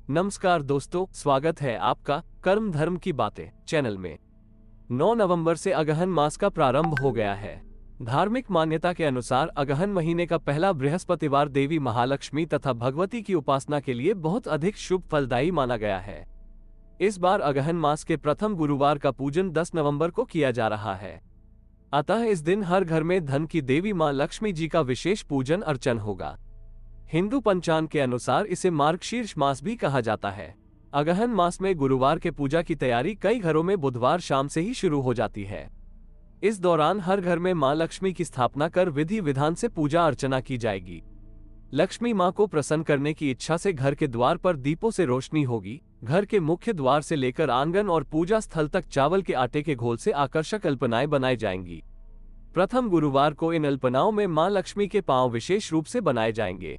नमस्कार दोस्तों, स्वागत है आपका कर्म धर्म की बातें चैनल में। 9 नवंबर से अगहन मास का प्रारंभ हो गया है। धार्मिक मान्यता के अनुसार अगहन महीने का पहला बृहस्पतिवार देवी महालक्ष्मी तथा भगवती की उपासना के लिए बहुत अधिक शुभ फलदायी माना गया है। इस बार अगहन मास के प्रथम गुरुवार का पूजन 10 नवंबर को किया जा रहा है। अतः इस दिन हर घर में धन की देवी मां लक्ष्मी जी का विशेष पूजन अर्चन होगा। हिंदू पंचांग के अनुसार इसे मार्गशीर्ष मास भी कहा जाता है। अगहन मास में गुरुवार के पूजा की तैयारी कई घरों में बुधवार शाम से ही शुरू हो जाती है। इस दौरान हर घर में मां लक्ष्मी की स्थापना कर विधि विधान से पूजा अर्चना की जाएगी। लक्ष्मी मां को प्रसन्न करने की इच्छा से घर के द्वार पर दीपों से रोशनी होगी। घर के मुख्य द्वार से लेकर आंगन और पूजा स्थल तक चावल के आटे के घोल से आकर्षक अल्पनाएं बनाई जाएंगी। प्रथम गुरुवार को इन अल्पनाओं में मां लक्ष्मी के पांव विशेष रूप से बनाए जाएंगे।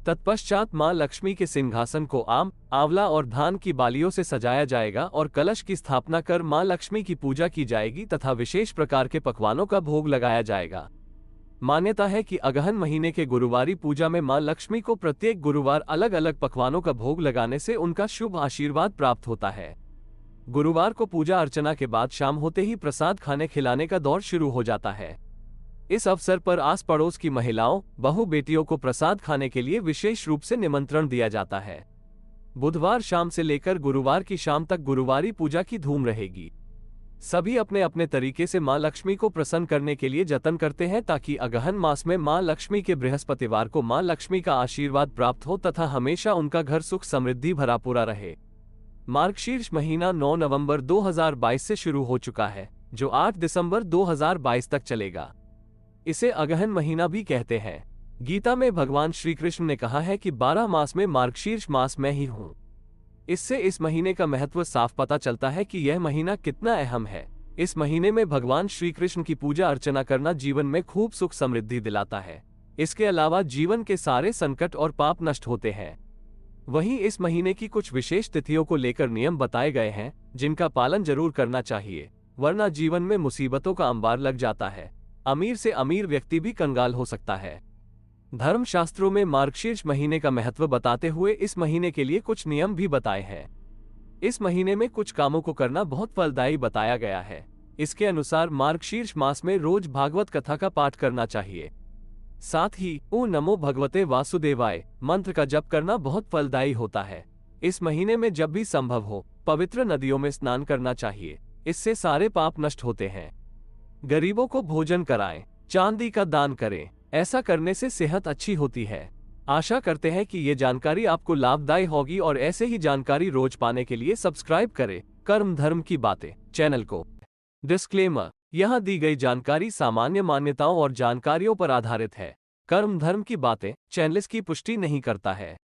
तत्पश्चात मां लक्ष्मी के सिंहासन को आम, आंवला और धान की बालियों से सजाया जाएगा और कलश की स्थापना कर मां लक्ष्मी की पूजा की जाएगी तथा विशेष प्रकार के पकवानों का भोग लगाया जाएगा। मान्यता है कि अगहन महीने के गुरुवारी पूजा में मां लक्ष्मी को प्रत्येक गुरुवार अलग अलग पकवानों का भोग लगाने से उनका शुभ आशीर्वाद प्राप्त होता है। गुरुवार को पूजा अर्चना के बाद शाम होते ही प्रसाद खाने खिलाने का दौर शुरू हो जाता है। इस अवसर पर आस पड़ोस की महिलाओं, बहू बेटियों को प्रसाद खाने के लिए विशेष रूप से निमंत्रण दिया जाता है। बुधवार शाम से लेकर गुरुवार की शाम तक गुरुवारी पूजा की धूम रहेगी। सभी अपने अपने तरीके से मां लक्ष्मी को प्रसन्न करने के लिए जतन करते हैं ताकि अगहन मास में मां लक्ष्मी के बृहस्पतिवार को मां लक्ष्मी का आशीर्वाद प्राप्त हो तथा हमेशा उनका घर सुख समृद्धि भरा पूरा रहे। मार्गशीर्ष महीना 9 नवंबर 2022 से शुरू हो चुका है, जो 8 दिसंबर 2022 तक चलेगा। इसे अगहन महीना भी कहते हैं। गीता में भगवान श्री कृष्ण ने कहा है कि 12 मास में मार्गशीर्ष मास मैं ही हूँ। इससे इस महीने का महत्व साफ पता चलता है कि यह महीना कितना अहम है। इस महीने में भगवान श्री कृष्ण की पूजा अर्चना करना जीवन में खूब सुख समृद्धि दिलाता है। इसके अलावा जीवन के सारे संकट और पाप नष्ट होते हैं। वहीं इस महीने की कुछ विशेष तिथियों को लेकर नियम बताए गए हैं, जिनका पालन जरूर करना चाहिए, वरना जीवन में मुसीबतों का अंबार लग जाता है। अमीर से अमीर व्यक्ति भी कंगाल हो सकता है। धर्मशास्त्रों में मार्गशीर्ष महीने का महत्व बताते हुए इस महीने के लिए कुछ नियम भी बताए हैं। इस महीने में कुछ कामों को करना बहुत फलदायी बताया गया है। इसके अनुसार मार्गशीर्ष मास में रोज भागवत कथा का पाठ करना चाहिए। साथ ही ओ नमो भगवते वासुदेवाय मंत्र का जप करना बहुत फलदायी होता है। इस महीने में जब भी संभव हो पवित्र नदियों में स्नान करना चाहिए। इससे सारे पाप नष्ट होते हैं। गरीबों को भोजन कराएं, चांदी का दान करें। ऐसा करने से सेहत अच्छी होती है। आशा करते हैं कि ये जानकारी आपको लाभदायी होगी और ऐसे ही जानकारी रोज पाने के लिए सब्सक्राइब करें कर्म धर्म की बातें चैनल को। डिस्क्लेमर: यहाँ दी गई जानकारी सामान्य मान्यताओं और जानकारियों पर आधारित है। कर्म धर्म की बातें चैनल इसकी पुष्टि नहीं करता है।